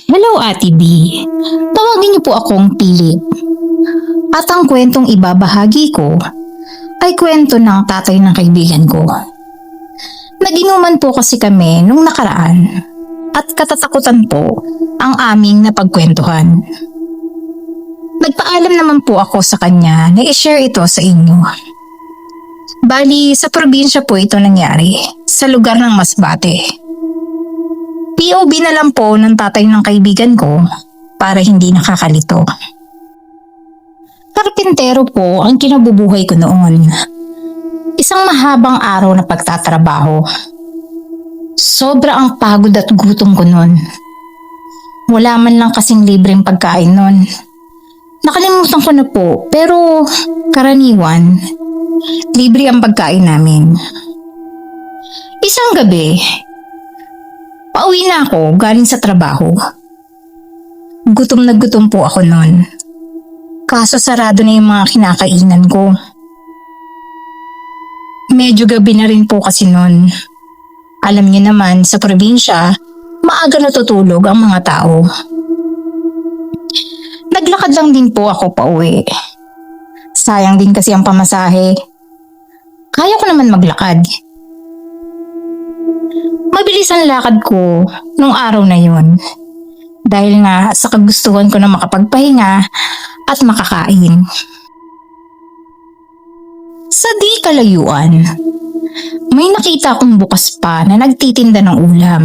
Hello, Ate B. Tawagin niyo po akong Philip. At ang kwentong ibabahagi ko ay kwento ng tatay ng kaibigan ko. Naginuman po kasi kami nung nakaraan at katatakutan po ang aming napagkwentuhan. Nagpaalam naman po ako sa kanya na i-share ito sa inyo. Bali, sa probinsya po ito nangyari, sa lugar ng Masbate. POV na lang po ng tatay ng kaibigan ko para hindi nakakalito. Karpintero po ang kinabubuhay ko noon. Isang mahabang araw na pagtatrabaho. Sobra ang pagod at gutom ko noon. Wala man lang kasing libreng pagkain noon. Nakalimutan ko na po, pero karaniwan, libre ang pagkain namin. Isang gabi, pauwi na ako galing sa trabaho. Gutom na gutom po ako noon. Kaso sarado na yung mga kinakainan ko. Medyo gabi na rin po kasi noon. Alam niyo naman, sa probinsya, maaga natutulog ang mga tao. Naglakad lang din po ako pauwi. Sayang din kasi ang pamasahe. Kaya ko naman maglakad. Mabilis ang lakad ko nung araw na yun. Dahil nga sa kagustuhan ko na makapagpahinga at makakain. Sa di kalayuan, may nakita akong bukas pa na nagtitinda ng ulam.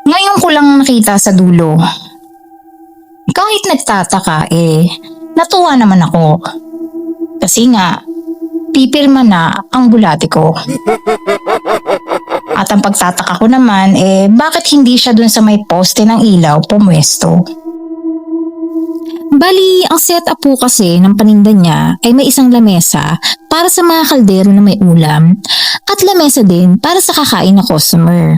Ngayon ko lang nakita sa dulo. Kahit nagtataka natuwa naman ako. Kasi nga, pipirma na ang bulati ko. At ang pagtataka ko naman bakit hindi siya dun sa may poste ng ilaw pumwesto? Bali, ang setup po kasi ng paninda niya ay may isang lamesa para sa mga kaldero na may ulam at lamesa din para sa kakain na customer.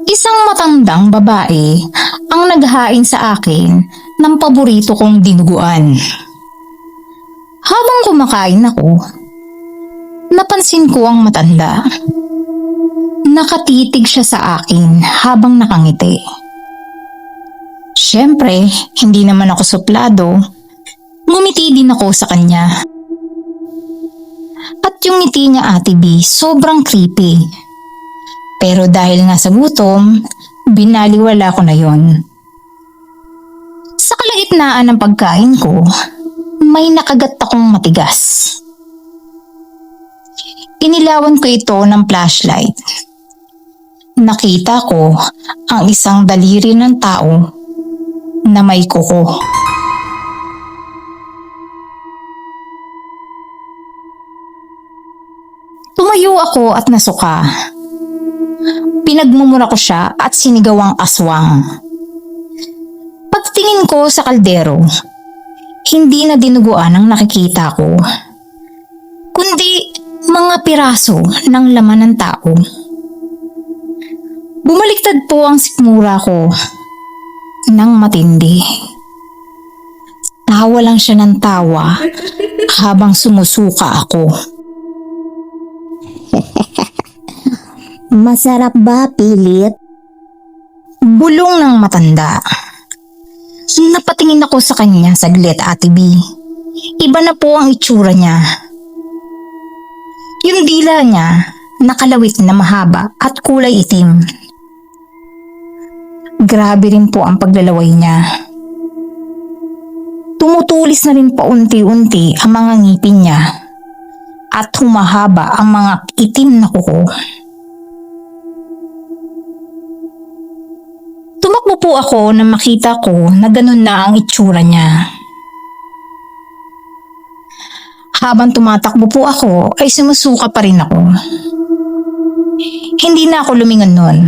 Isang matandang babae ang naghahain sa akin ng paborito kong dinuguan. Habang kumakain ako, napansin ko ang matanda. Nakatitig siya sa akin habang nakangiti. Siyempre, hindi naman ako suplado. Ngumiti din ako sa kanya. At yung ngiti niya, Ate B, sobrang creepy. Pero dahil nga sa gutom, binaliwala ko na yon. Sa kalagitnaan ng pagkain ko, may nakagat akong matigas. Inilawan ko ito ng flashlight. Nakita ko ang isang daliri ng tao na may kuko. Tumayo ako at nasuka. Pinagmumura ko siya at sinigawang aswang. Pagtingin ko sa kaldero, hindi na dinuguan ang nakikita ko, kundi mga piraso ng laman ng tao. Bumaliktad po ang sikmura ko ng matindi. Tawa lang siya ng tawa habang sumusuka ako. Masarap ba, Philip? Bulong ng matanda. Napatingin ako sa kanya saglit, Ate B. Iba na po ang itsura niya. Yung dila niya, nakalawit na mahaba at kulay itim. Grabe rin po ang paglalaway niya. Tumutulis na rin paunti-unti ang mga ngipin niya at humahaba ang mga itim na kuko. Tumakbo po ako na makita ko na ganun na ang itsura niya. Habang tumatakbo po ako ay sumusuka pa rin ako. Hindi na ako lumingon noon.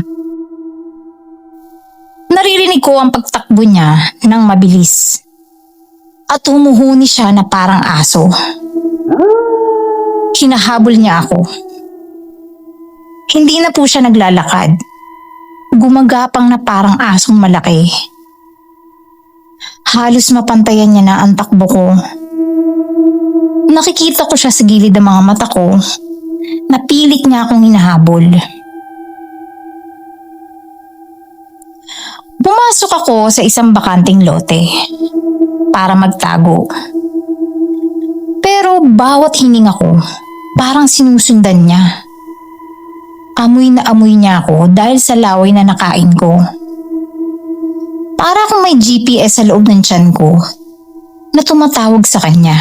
Naririnig ko ang pagtakbo niya ng mabilis. At humuhuni siya na parang aso. Hinahabol niya ako. Hindi na po siya naglalakad. Gumagapang na parang asong malaki. Halos mapantayan niya na ang takbo ko. Nakikita ko siya sa gilid ng mga mata ko. Napilit niya akong hinahabol. Pumasok ako sa isang bakanting lote para magtago. Pero bawat hininga ko, parang sinusundan niya. Amoy na amoy niya ako dahil sa laway na nakain ko. Para akong may GPS sa loob ng tiyan ko na tumatawag sa kanya.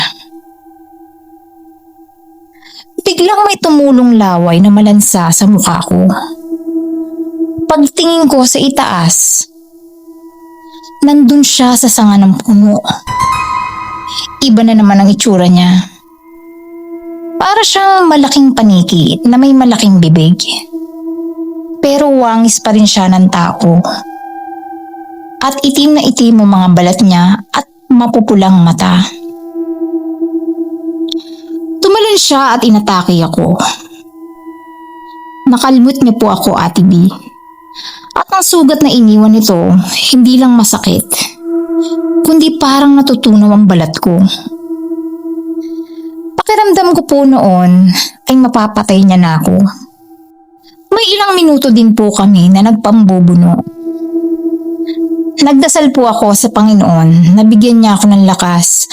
Biglang may tumulong laway na malansa sa mukha ko. Pagtingin ko sa itaas, nandun siya sa sanga ng puno. Iba na naman ang itsura niya. Para siyang malaking paniki na may malaking bibig. Pero wangis pa rin siya ng tao. At itim na itim ang mga balat niya at mapupulang mata. Tumalon siya at inatake ako. Nakalmot niya po ako, Ate B. At ang sugat na iniwan nito, hindi lang masakit, kundi parang natutunaw ang balat ko. Pakiramdam ko po noon ay mapapatay niya na ako. May ilang minuto din po kami na nagpambubuno. Nagdasal po ako sa Panginoon na bigyan niya ako ng lakas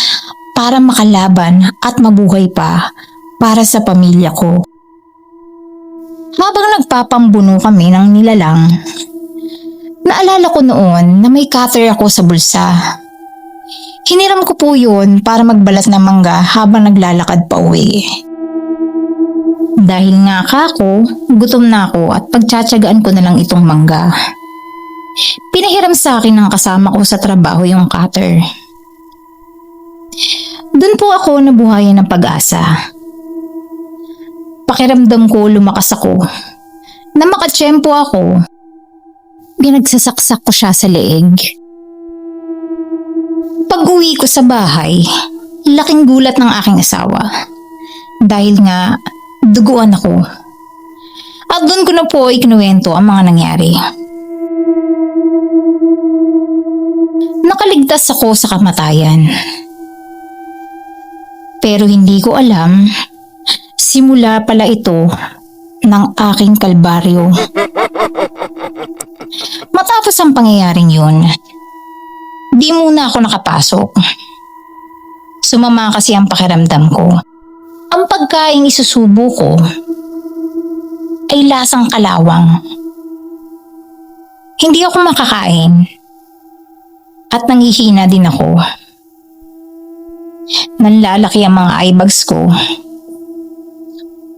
para makalaban at mabuhay pa para sa pamilya ko. Habang nagpapambuno kami ng nilalang, naalala ko noon na may cutter ako sa bulsa. Hiniram ko po yun para magbalat ng mangga habang naglalakad pa uwi. Dahil nga ako, gutom na ako at pagtsatsagaan ko na lang itong mangga. Pinahiram sa akin ng kasama ko sa trabaho yung cutter. Doon po ako nabuhayan ng pag-asa. Pakiramdam ko lumakas ako. Na makatsyempo ako, binagsasaksak ko siya sa leeg. Pag-uwi ko sa bahay, laking gulat ng aking asawa. Dahil nga, duguan ako. At doon ko na po ikinuwento ang mga nangyari. Nakaligtas ako sa kamatayan. Pero hindi ko alam, simula pala ito ng aking kalbaryo. Matapos ang pangyayaring yun, di muna ako nakapasok. Sumama kasi ang pakiramdam ko. Ang pagkaing isusubo ko ay lasang kalawang. Hindi ako makakain at nanghihina din ako. Nanlalaki ang mga eye bags ko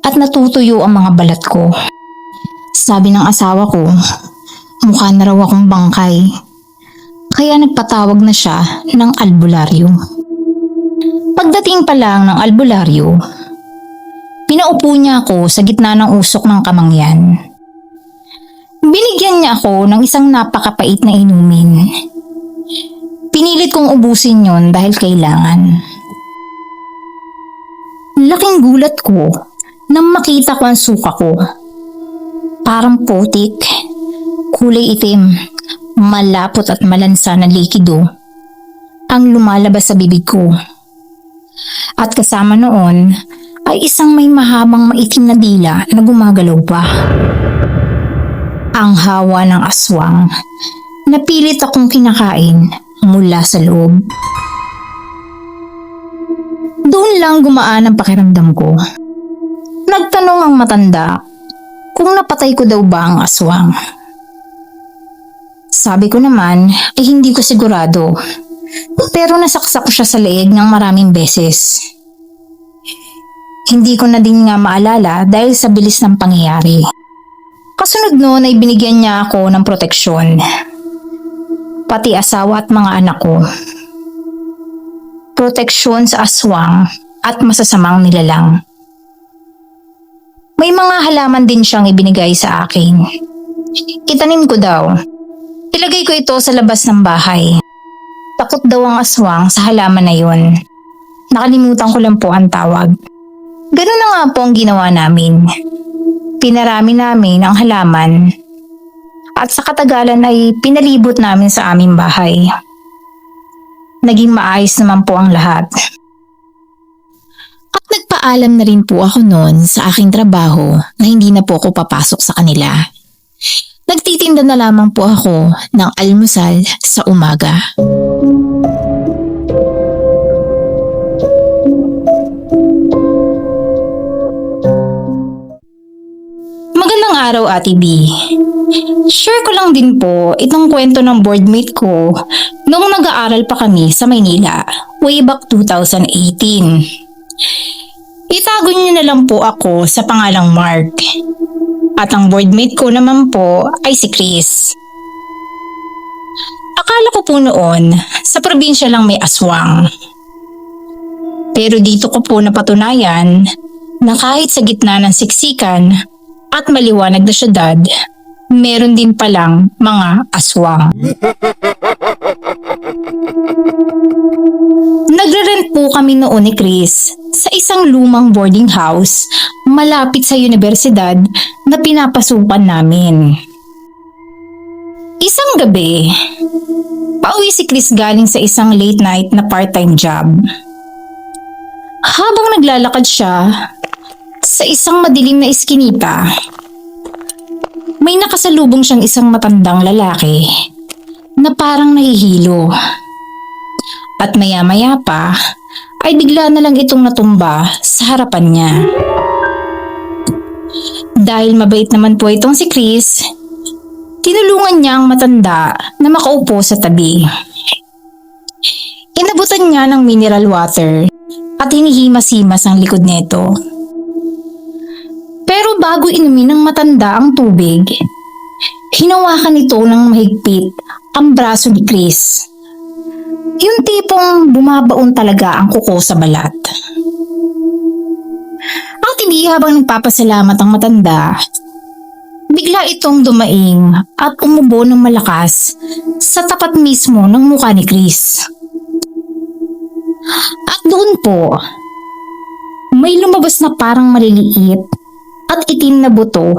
at natutuyo ang mga balat ko. Sabi ng asawa ko, mukha na raw akong bangkay. Kaya nagpatawag na siya ng albularyo. Pagdating pa lang ng albularyo, pinaupo niya ako sa gitna ng usok ng kamangyan. Binigyan niya ako ng isang napakapait na inumin. Pinilit kong ubusin yon dahil kailangan. Laking gulat ko nang makita ko ang suka ko. Parang putik, kulay itim, malapot at malansa na likido ang lumalabas sa bibig ko. At kasama noon ay isang may mahabang maitim na dila na gumagalaw pa. Ang hawa ng aswang na pilit akong kinakain mula sa loob. Doon lang gumaan ang pakiramdam ko. Nagtanong ang matanda kung napatay ko daw ba ang aswang. Sabi ko naman ay hindi ko sigurado, pero nasaksak ko siya sa leeg ng maraming beses. Hindi ko na din nga maalala dahil sa bilis ng pangyayari. Kasunod noon ay binigyan niya ako ng proteksyon, pati asawa at mga anak ko. Proteksyon sa aswang at masasamang nilalang. May mga halaman din siyang ibinigay sa akin. Itanim ko daw. Ilagay ko ito sa labas ng bahay. Takot daw ang aswang sa halaman na yun. Nakalimutan ko lang po ang tawag. Ganun na nga po ang ginawa namin. Pinarami namin ang halaman at sa katagalan ay pinalibot namin sa aming bahay. Naging maayos naman po ang lahat. At nagpaalam na rin po ako noon sa aking trabaho na hindi na po ako papasok sa kanila. Nagtitinda na lamang po ako ng almusal sa umaga. Magandang araw, Ate B. Share ko lang din po itong kwento ng boardmate ko noong nag-aaral pa kami sa Maynila, way back 2018. Itago niyo na lang po ako sa pangalang Mark. At ang boardmate ko naman po ay si Chris. Akala ko po noon, sa probinsya lang may aswang. Pero dito ko po napatunayan na kahit sa gitna ng siksikan at maliwanag na syudad, meron din palang mga aswang. Nagre-rent po kami noon ni Chris sa isang lumang boarding house malapit sa universidad na pinapasukan namin. Isang gabi, pauwi si Chris galing sa isang late night na part-time job. Habang naglalakad siya sa isang madilim na iskinita, may nakasalubong siyang isang matandang lalaki na parang nahihilo. At maya-maya pa ay bigla na lang itong natumba sa harapan niya. Dahil mabait naman po itong si Chris, tinulungan niya ang matanda na makaupo sa tabi. Inabutan niya ng mineral water at hinihimas-himas ang likod nito. Pero bago inumin ng matanda ang tubig, hinawakan nito ng mahigpit ang braso ni Chris. Yung tipong bumabaon talaga ang kuko sa balat. Ang tindi habang nagpapasalamat ang matanda, bigla itong dumaing at umubo ng malakas sa tapat mismo ng mukha ni Chris. At doon po, may lumabas na parang maliliit at itim na buto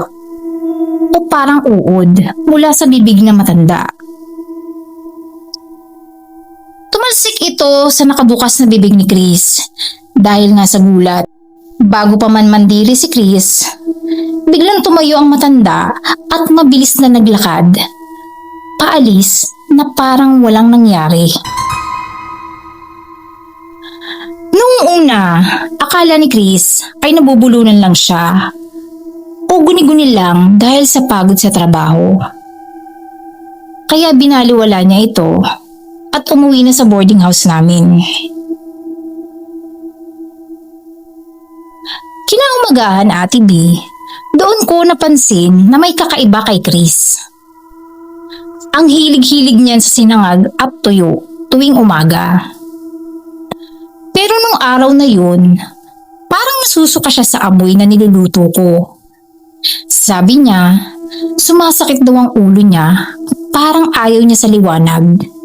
o parang uod mula sa bibig ng matanda. Tumalsik ito sa nakabukas na bibig ni Chris dahil nga sa gulat. Bago pa man mandiri si Chris, biglang tumayo ang matanda at mabilis na naglakad. Paalis na parang walang nangyari. Noong una, akala ni Chris ay nabubulunan lang siya o guni-guni lang dahil sa pagod sa trabaho. Kaya binaliwala niya ito at umuwi na sa boarding house namin. Kinaumagahan, Ate B, doon ko napansin na may kakaiba kay Chris. Ang hilig-hilig niyan sa sinangag at tuyo tuwing umaga. Pero nung araw na yun, parang nasusuka siya sa amoy na niluluto ko. Sabi niya, sumasakit daw ang ulo niya, parang ayaw niya sa liwanag.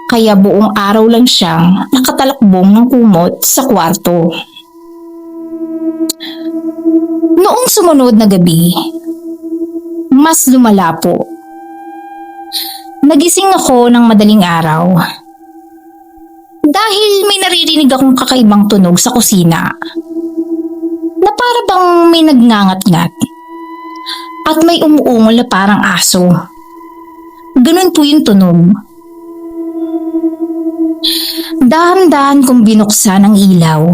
Kaya buong araw lang siyang nakatalakbong ng kumot sa kwarto. Noong sumunod na gabi, mas lumala po. Nagising ako ng madaling araw dahil may naririnig akong kakaibang tunog sa kusina na para bang may nagngangat-ngat at may umuungol na parang aso. Ganun po yung tunog. Dahan-dahan kong binuksan ang ilaw.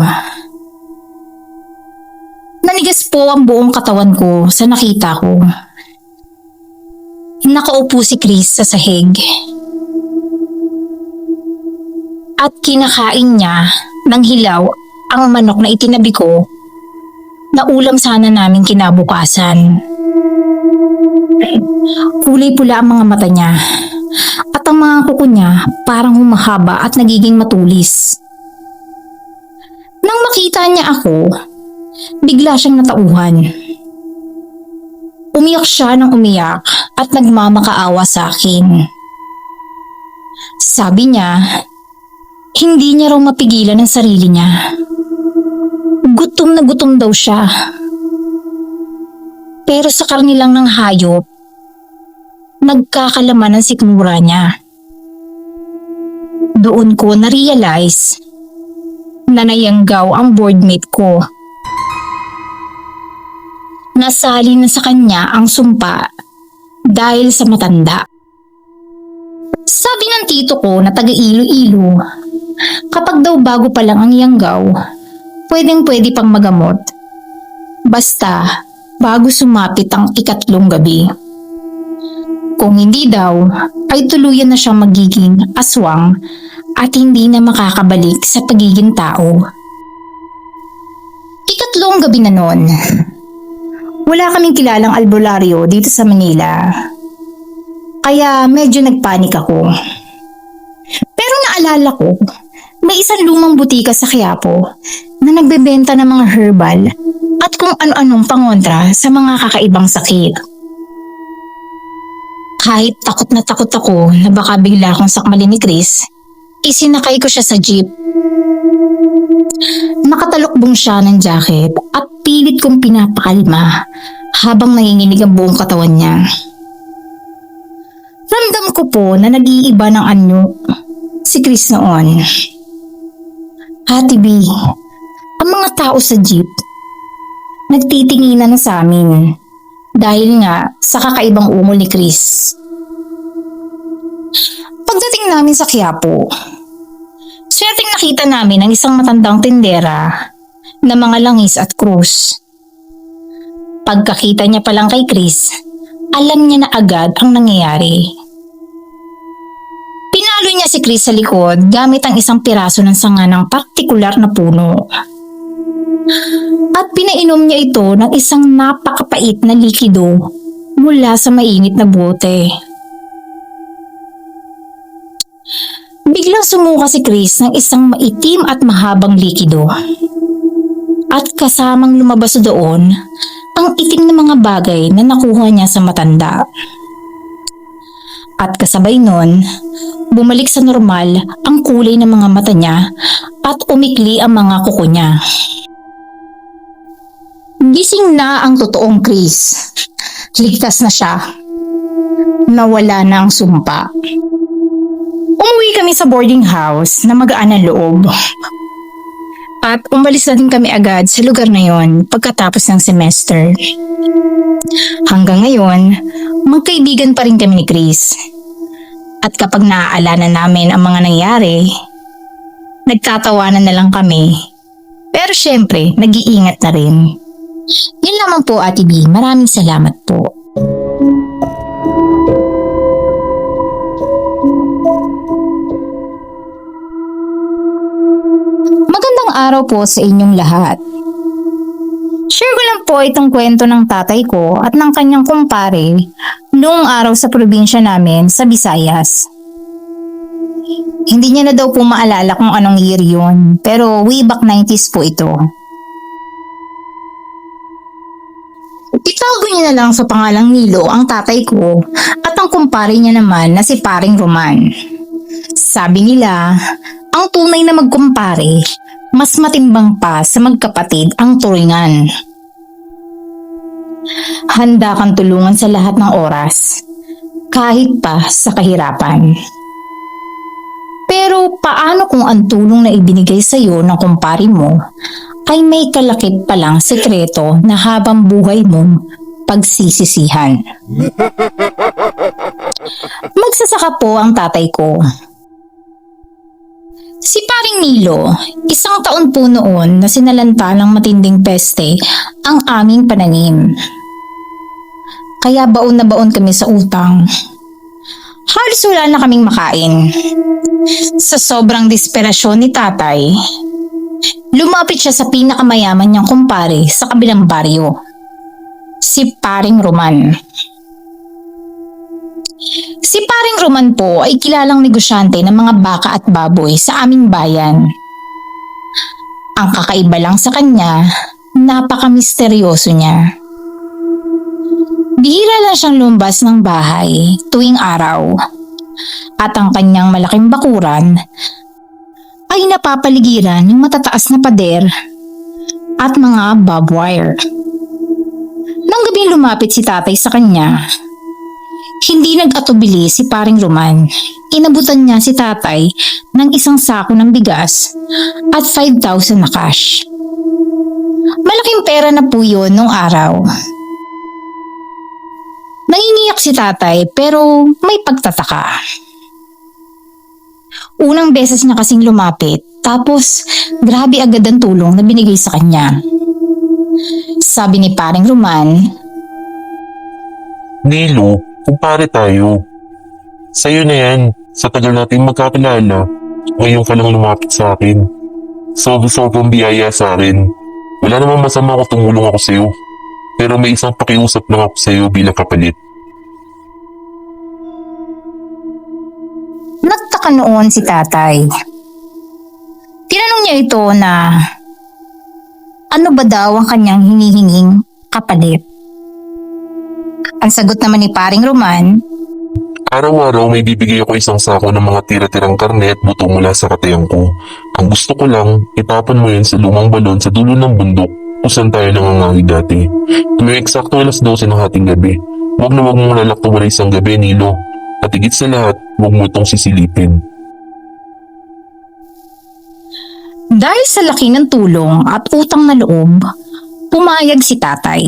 Nanigas po ang buong katawan ko sa nakita ko. Nakaupo si Chris sa sahig. At kinakain niya ng hilaw ang manok na itinabi ko na ulam sana namin kinabukasan. Kulay pula ang mga mata niya at ang mga kuko niya parang humahaba at nagiging matulis. Nang makita niya ako, bigla siyang natauhan. Umiyak siya ng umiyak at nagmamakaawa sa akin. Sabi niya, hindi niya raw mapigilan ang sarili niya. Gutom na gutom daw siya. Pero sa karni lang ng hayop, nagkakalaman ang sikmura niya. Doon ko na-realize na nayanggaw ang boardmate ko. Nasali na sa kanya ang sumpa dahil sa matanda. Sabi ng tito ko na taga Iloilo, kapag daw bago pa lang ang yanggaw, pwedeng-pwede pang magamot. Basta bago sumapit ang ikatlong gabi. Kung hindi daw, ay tuluyan na siyang magiging aswang at hindi na makakabalik sa pagiging tao. Ikatlong gabi na nun, wala kaming kilalang albularyo dito sa Manila. Kaya medyo nagpanik ako. Pero naalala ko, may isang lumang butika sa Quiapo na nagbebenta ng mga herbal at kung ano-anong pangontra sa mga kakaibang sakit. Kahit takot na takot ako na baka bigla akong sakmalin ni Chris, isinakay ko siya sa jeep. Nakatalokbong siya ng jacket at pilit kong pinapakalma habang nanginginig ang buong katawan niya. Ramdam ko po na nag-iiba ng anyo si Chris noon. Ate B, ang mga tao sa jeep nagtitinginan na sa amin dahil nga sa kakaibang ungol ni Chris. Pagdating namin sa Quiapo, swerteng nakita namin ang isang matandang tindera na mga langis at krus. Pagkakita niya pa lang kay Chris, alam niya na agad ang nangyayari. Pinalo niya si Chris sa likod gamit ang isang piraso ng sanga ng partikular na puno. At pinainom niya ito ng isang napakapait na likido mula sa mainit na bote. Biglang sumuka si Chris ng isang maitim at mahabang likido. At kasamang lumabas doon ang itim na mga bagay na nakuha niya sa matanda. At kasabay nun, bumalik sa normal ang kulay ng mga mata niya at umikli ang mga kuko niya. Gising na ang totoong Chris. Ligtas na siya. Nawala na ang sumpa. Umuwi kami sa boarding house na magaan ang loob. At umalis na din kami agad sa lugar na yon pagkatapos ng semester. Hanggang ngayon, magkaibigan pa rin kami ni Chris. At kapag naaalala namin ang mga nangyari, nagtatawanan na lang kami. Pero syempre, nag-iingat na rin. Yun lamang po, Ate B. Maraming salamat po. Magandang araw po sa inyong lahat. Share ko lang po itong kwento ng tatay ko at ng kanyang kumpare noong araw sa probinsya namin sa Visayas. Hindi niya na daw po maalala kung anong year yun, pero way back 90s po ito. Itago niya na lang sa pangalang Nilo ang tatay ko at ang kumpare niya naman na si Paring Roman. Sabi nila, ang tunay na magkumpare, mas matimbang pa sa magkapatid ang turingan. Handa kang tulungan sa lahat ng oras, kahit pa sa kahirapan. Pero paano kung ang tulong na ibinigay sa iyo ng kumpare mo ay may kalakip palang sekreto na habang buhay mong pagsisisihan? Magsasaka po ang tatay ko. Si Paring Nilo, isang taon po noon na sinalanta ng matinding peste ang aming pananim. Kaya baon na baon kami sa utang. Halos wala na kaming makain. Sa sobrang desperasyon ni tatay, lumapit siya sa pinakamayaman niyang kumpare sa kabilang baryo, si Paring Roman. Si Paring Roman po ay kilalang negosyante ng mga baka at baboy sa aming bayan. Ang kakaiba lang sa kanya, napaka-misteryoso niya. Bihira lang siyang lumabas ng bahay tuwing araw at ang kanyang malaking bakuran ay napapaligiran ng matataas na pader at mga barbed wire. Nang gabing lumapit si tatay sa kanya, hindi nag-atubili si Paring Roman. Inabutan niya si tatay ng isang sako ng bigas at 5,000 na cash. Malaking pera na po yun nung araw. Nangingiyak si tatay pero may pagtataka. Unang beses niya kasing lumapit, tapos grabe agad ang tulong na binigay sa kanya. Sabi ni paring Roman, Nilo, kumpare tayo. Sa'yo na yan. Sa tagal natin magkakilala, ngayon ka lang lumapit sa akin. Sobrang biyaya sa akin. Wala namang masama kung tumulong ako sa'yo. Pero may isang pakiusap lang ako sa'yo bilang kapalit. nagtaka noon si tatay. Tinanong niya ito na ano ba daw ang kanyang hinihinging kapalit. Ang sagot naman ni paring Roman, Araw-araw may bibigay ako isang sako ng mga tira-tirang karne at buto mula sa katayang ko. Ang gusto ko lang, itapon mo yun sa lumang balon sa dulo ng bundok kung saan tayo nangangawi dati. Tuwing eksakto alas 12 ng hating gabi. Huwag na huwag mong lalaktawan isang gabi, Nilo. At higit sa lahat, huwag mo itong sisilipin. dahil sa laki ng tulong at utang na loob, pumayag si tatay.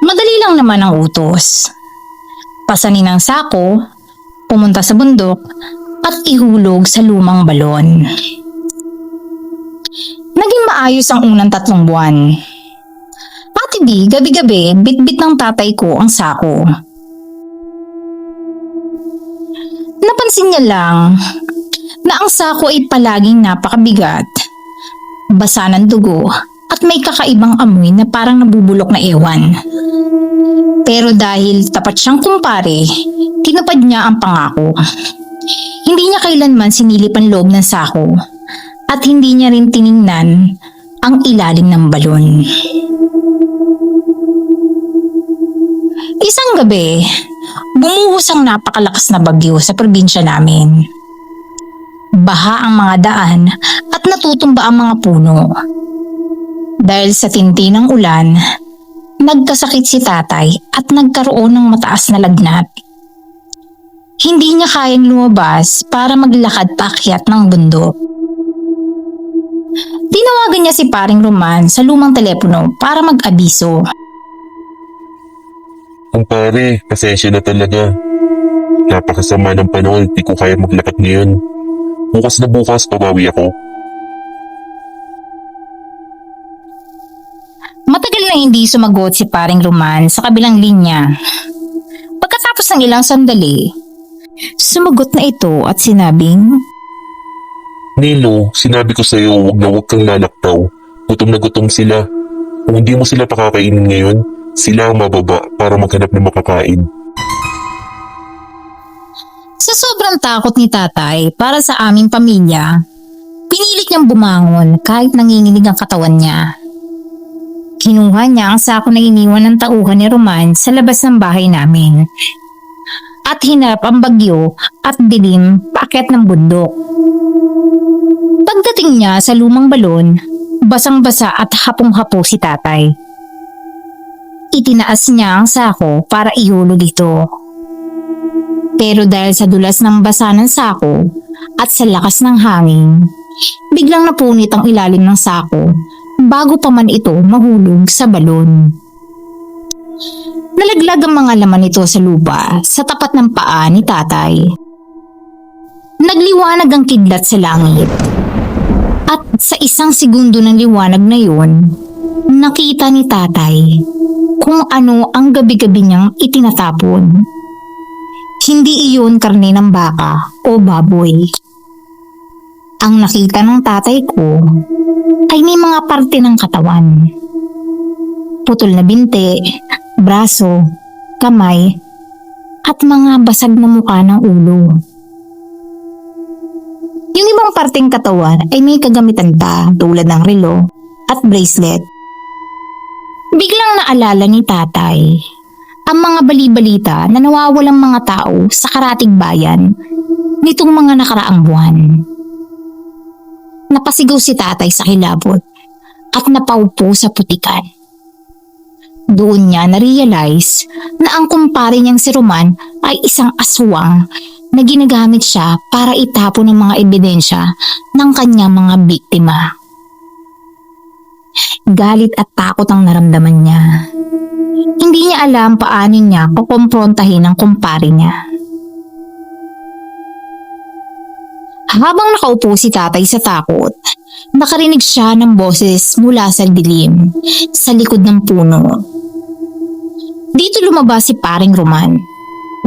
Madali lang naman ang utos. Pasanin ang sako, pumunta sa bundok, at ihulog sa lumang balon. Naging maayos ang unang 3 buwan. Pati di, gabi-gabi, bitbit ng tatay ko ang sako. Napansin niya lang na ang sako ay palaging napakabigat, basa ng dugo, at may kakaibang amoy na parang nabubulok na ewan. Pero dahil tapat siyang kumpare, tinupad niya ang pangako. Hindi niya kailanman sinilip ang loob ng sako at hindi niya rin tiningnan ang ilalim ng balon. Isang gabi, bumuhos ang napakalakas na bagyo sa probinsya namin. Baha ang mga daan at natutumba ang mga puno. Dahil sa tindi ng ulan, nagkasakit si tatay at nagkaroon ng mataas na lagnat. Hindi niya kayang lumabas para maglakad paakyat ng bundok. Tinawagan niya si paring Roman sa lumang telepono para mag-abiso. Kumpare, pasensya na talaga. Napakasama ng panahon, di ko kaya maglakad ngayon. Bukas na bukas, pabawi ako. Matagal na hindi sumagot si paring Roman sa kabilang linya. Pagkatapos ng ilang sandali, sumagot na ito at sinabing, Nilo, sinabi ko sa'yo, huwag kang lalaktaw. Gutom na gutom sila. Kung hindi mo sila pakakainin ngayon, sila ang mababa para maghanap ng makakain. Sa sobrang takot ni tatay para sa aming pamilya, pinilit niyang bumangon kahit nanginginig ang katawan niya. Kinuha niya ang sako na iniwan ng tauhan ni Roman sa labas ng bahay namin at hinarap ang bagyo at dilim paakyat ng bundok. Pagdating niya sa lumang balon, basang-basa at hapong-hapo si tatay. Itinaas niya ang sako para ihulog ito. Pero dahil sa dulas ng basa ng sako at sa lakas ng hangin, biglang napunit ang ilalim ng sako bago pa man ito mahulog sa balon. Nalaglag ang mga laman nito sa lupa sa tapat ng paa ni tatay. Nagliwanag ang kidlat sa langit. At sa isang segundo ng liwanag na yun, nakita ni tatay kung ano ang gabi-gabi niyang itinatapon. Hindi iyon karne ng baka o baboy. Ang nakita ng tatay ko ay may mga parte ng katawan. Putol na binti, braso, kamay, at mga basag na mukha ng ulo. Yung ibang parteng katawan ay may kagamitan pa tulad ng relo at bracelet. Biglang naalala ni tatay ang mga bali-balita na nawawalang mga tao sa karatig bayan nitong mga nakaraang buwan. Napasigaw si tatay sa kilabot at napaupo sa putikan. Doon niya na-realize na ang kumpare niyang si Roman ay isang aswang na ginagamit siya para itapon ng mga ebidensya ng kanyang mga biktima. Galit at takot ang naramdaman niya. Hindi niya alam paano niya kukumprontahin ang kumpare niya. Habang nakaupo si tatay sa takot, nakarinig siya ng boses mula sa dilim, sa likod ng puno. Dito lumabas si paring Roman,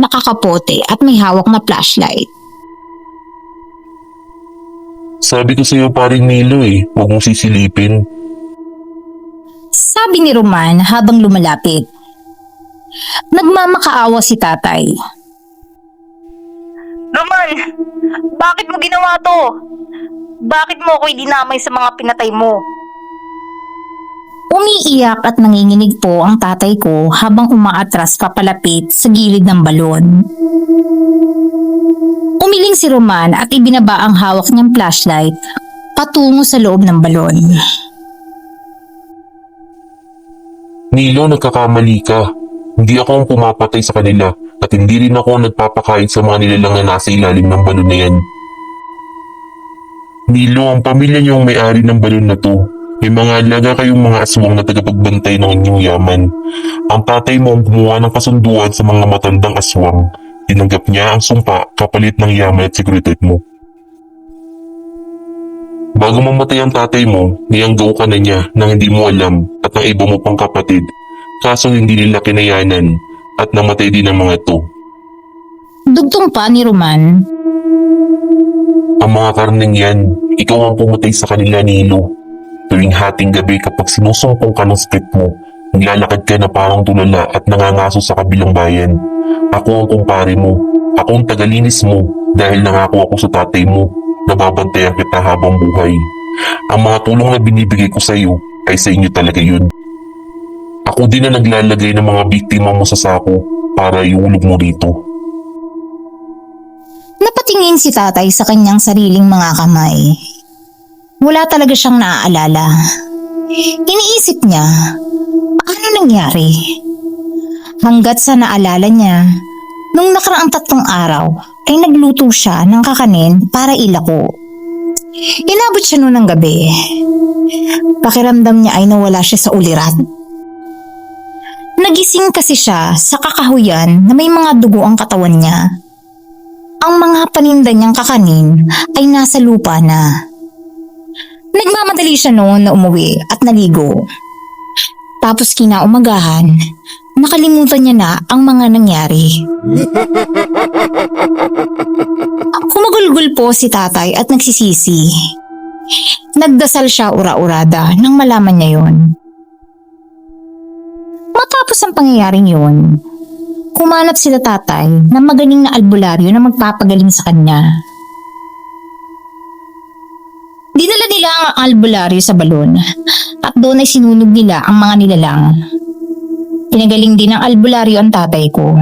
nakakapote at may hawak na flashlight. Sabi ko sa iyo paring Milo huwag mong sisilipin. Sabi ni Roman habang lumalapit. Nagmamakaawa si tatay. Roman, bakit mo ginawa to? Bakit mo ako dinamay sa mga pinatay mo? Umiiyak at nanginginig po ang tatay ko habang umaatras papalapit sa gilid ng balon. Umiling si Roman at ibinaba ang hawak niyang flashlight patungo sa loob ng balon. Milo, nagkakamali ka. Hindi ako ang pumapatay sa kanila at hindi rin ako ang nagpapakain sa mga nilalang na nasa ilalim ng balon na yan. Milo, ang pamilya niyo ang may-ari ng balon na to. May mga alaga kayong mga aswang na tagapagbantay ng inyong yaman. Ang tatay mo ang gumawa ng kasunduan sa mga matandang aswang. Tinanggap niya ang sumpa kapalit ng yaman at seguridad mo. Bago mamatay ang tatay mo, niyanggaw ka na niya nang hindi mo alam at ng iba mo pang kapatid. Kaso hindi nila kinayanan at namatay din ang mga ito. Dugtong pa ni Roman. Ang mga karneng yan, ikaw ang pumatay sa kanila, Nilo. Tuwing hating gabi kapag sinusumpong ka ng script mo, naglalakad ka na parang tulala at nangangaso sa kabilang bayan. Ako ang kumpare mo. Ako ang tagalinis mo dahil nangako ako sa tatay mo. Nababantayan kita habang buhay. Ang mga tulong na binibigay ko sa iyo ay sa inyo talaga yun. Ako din na naglalagay ng mga biktima mo sa sako para iulog mo rito. Napatingin si tatay sa kanyang sariling mga kamay. Wala talaga siyang naaalala. Iniisip niya, paano nangyari? Hanggat sa naalala niya, nung nakaraang 3 araw ay nagluto siya ng kakanin para ilako. Inabot siya noon ng gabi. Pakiramdam niya ay nawala siya sa ulirat. Nagising kasi siya sa kakahuyan na may mga dugo ang katawan niya. Ang mga paninda niyang kakanin ay nasa lupa na. Nagmamadali siya noon na umuwi at naligo. Tapos kinaumagahan, nakalimutan niya na ang mga nangyari. Kumagulgul po si tatay at nagsisisi. Nagdasal siya ura-urada nang malaman niya yon. Matapos ang pangyayaring yon, kumanap sila tatay ng magaling na albularyo na magpapagaling sa kanya. Dinala nila ang albularyo sa balon at doon ay sinunog nila ang mga nilalang. Pinagaling din ng albularyo ang tatay ko.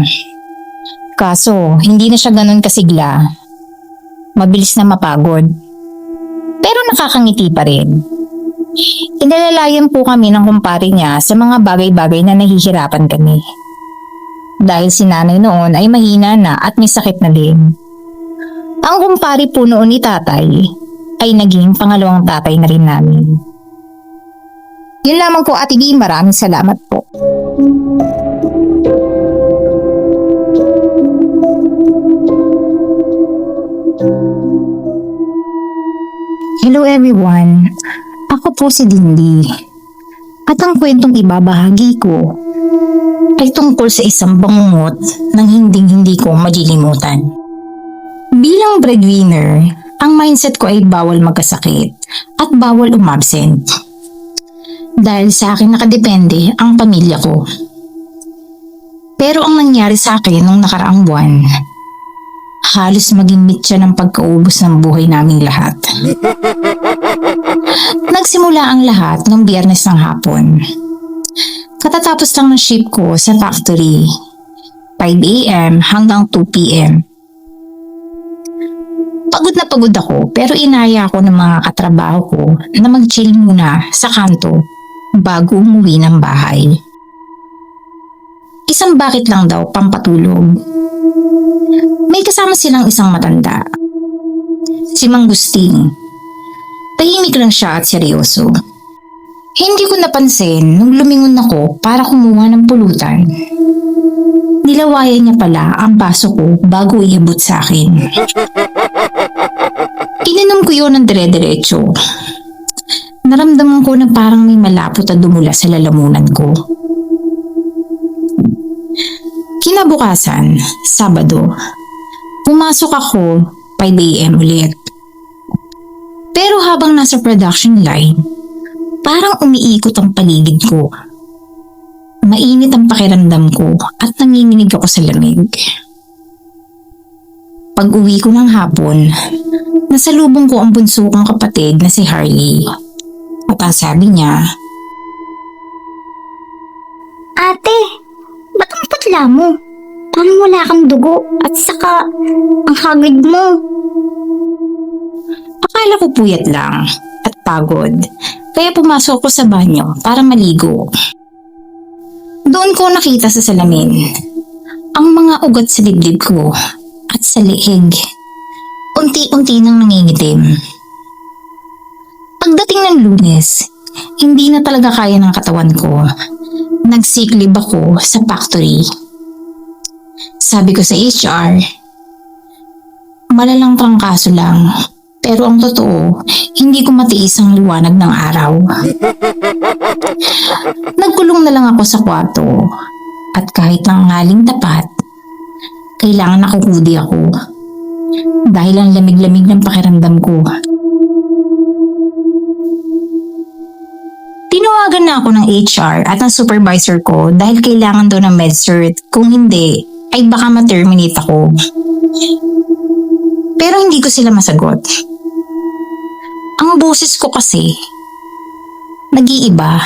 Kaso, hindi na siya ganun kasigla. Mabilis na mapagod. Pero nakakangiti pa rin. Inalalayan po kami ng kumpare niya sa mga bagay-bagay na nahihirapan kami. Dahil si nanay noon ay mahina na at may sakit na din. Ang kumpare po noon ni tatay ay naging pangalawang tatay na rin namin. Yun lamang po, Ate Di, maraming salamat po. Hello everyone, ako po si Dindy. At ang kwentong ibabahagi ko ay tungkol sa isang bangungot ng hinding-hindi ko malilimutan. Bilang breadwinner, ang mindset ko ay bawal magkasakit at bawal umabsent. Dahil sa akin nakadepende ang pamilya ko. Pero ang nangyari sa akin nung nakaraang buwan, halos maging mitya ng pagkaubos ng buhay naming lahat. Nagsimula ang lahat ng Biyernes ng hapon. Katatapos lang ng shift ko sa factory, 5 a.m. hanggang 2 p.m. Pagod na pagod ako pero inaya ako ng mga katrabaho ko na mag-chill muna sa kanto bago umuwi ng bahay. Isang bakit lang daw pampatulog. May kasama silang isang matanda. Si Mang Gusting. Tahimik lang siya at seryoso. Hindi ko napansin nung lumingon ako para kumuha ng pulutan. Nilawayan niya pala ang baso ko bago iabot sa akin. Ininom ko yun ng dire-diretso. Naramdaman ko na parang may malapot na dumula sa lalamunan ko. Kinabukasan, Sabado, pumasok ako 5 AM ulit. Pero habang nasa production line, parang umiikot ang paligid ko. Mainit ang pakiramdam ko at nanginginig ako sa lamig. Pag uwi ko ng hapon, nasalubong ko ang bunso kong kapatid na si Harley. At ang sabi niya, Ate, ba't ang putla mo? Parang wala kang dugo at saka ang hagod mo. akala ko puyat lang at pagod. Kaya pumasok ako sa banyo para maligo. Doon ko nakita sa salamin ang mga ugat sa dibdib ko at sa leeg. Unti-unti nang nangingitim. Pagdating ng Lunes, hindi na talaga kaya ng katawan ko. Nag-sick leave ako sa factory. Sabi ko sa HR, malalang trangkaso lang. Pero ang totoo, hindi ko matiis ang liwanag ng araw. Nagkulong na lang ako sa kwarto. At kahit nangaling tapat, kailangan nakukudi ako. Dahil ang lamig-lamig ng pakiramdam ko. Tinawagan na ako ng HR at ng supervisor ko dahil kailangan daw ng med-cert. Kung hindi, ay baka ma-terminate ako. Pero hindi ko sila masagot. Ang boses ko kasi, nag-iiba.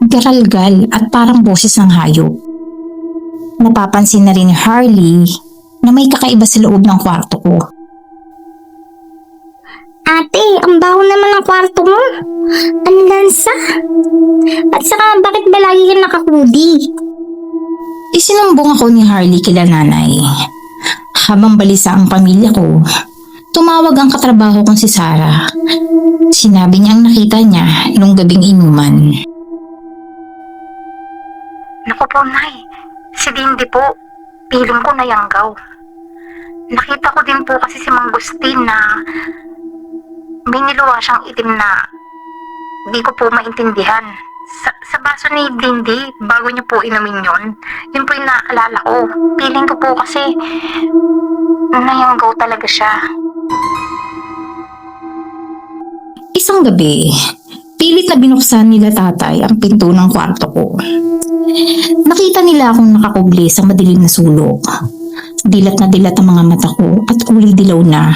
Garalgal at parang boses ng hayop. Napapansin na rin ni Harley na may kakaiba sa loob ng kwarto ko. Ate, ang baho naman ng kwarto mo. Ang lansa. At saka bakit ba lagi ka nakakudi? Isinumbong ako ni Harley kila nanay. Habang balisa ang pamilya ko, tumawag ang katrabaho kong si Sarah. Sinabi niya ang nakita niya nung gabing inuman. Naku po, Nay. Si Dindy po, piling ko nayanggaw. Nakita ko din po kasi si Mang Gustin na may niluwa siyang itim na di ko po maintindihan. Sa baso ni Dindy, bago niyo po inumin yun po yung naaalala ko. Piling ko po kasi nayanggaw talaga siya. Isang gabi, pilit na binuksan nila tatay ang pinto ng kwarto ko. Nakita nila akong nakakubli sa madilim na sulok. Dilat na dilat ang mga mata ko at kulay dilaw na.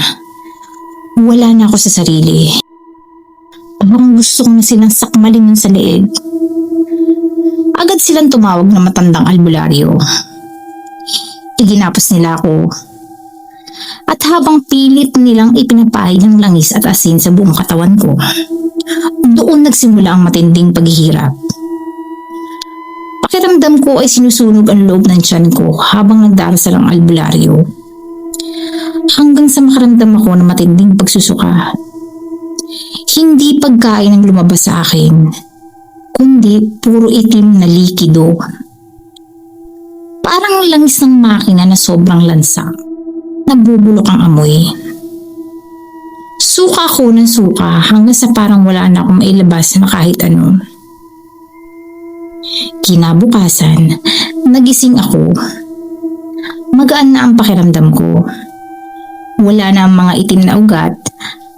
Wala na ako sa sarili. Abang gusto ko na silang sakmalin sa leeg. Agad silang tumawag ng matandang albularyo. Iginapos nila ako. At habang pilit nilang ipinapahid ng langis at asin sa buong katawan ko, doon nagsimula ang matinding paghihirap. Pakiramdam ko ay sinusunog ang loob ng tiyan ko habang nagdarasal ang albularyo. Hanggang sa makaramdam ako ng matinding pagsusuka. Hindi pagkain ang lumabas sa akin, kundi puro itim na likido. Parang langis ng makina na sobrang lansa. Nabubulok ang amoy. Suka ako ng suka hanggang sa parang wala na akong mailabas na kahit ano. Kinabukasan, nagising ako. Magaan na ang pakiramdam ko. Wala na ang mga itim na ugat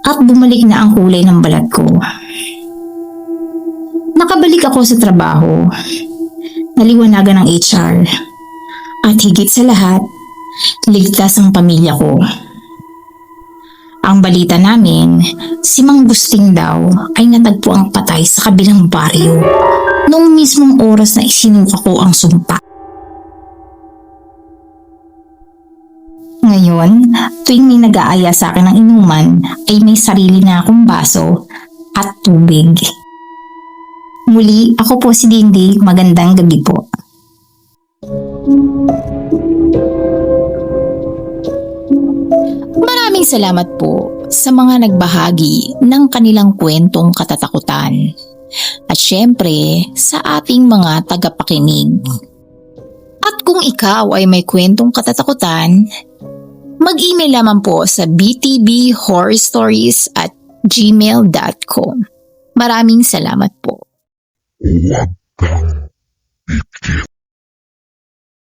at bumalik na ang kulay ng balat ko. Nakabalik ako sa trabaho. Naliwanagan ng HR. At higit sa lahat, ligtas ang pamilya ko. Ang balita namin, si Mang Gusting daw ay natagpo ang patay sa kabilang baryo noong mismong oras na isinuka ko ang sumpa. Ngayon, tuwing may nag-aaya sa akin ng inuman ay may sarili na akong baso at tubig. Muli, ako po si Dindy. Magandang gabi po. Maraming salamat po sa mga nagbahagi ng kanilang kwentong katatakutan. At syempre, sa ating mga tagapakinig. At kung ikaw ay may kwentong katatakutan, mag-email lamang po sa btbhorrorstories@gmail.com. Maraming salamat po. Huwag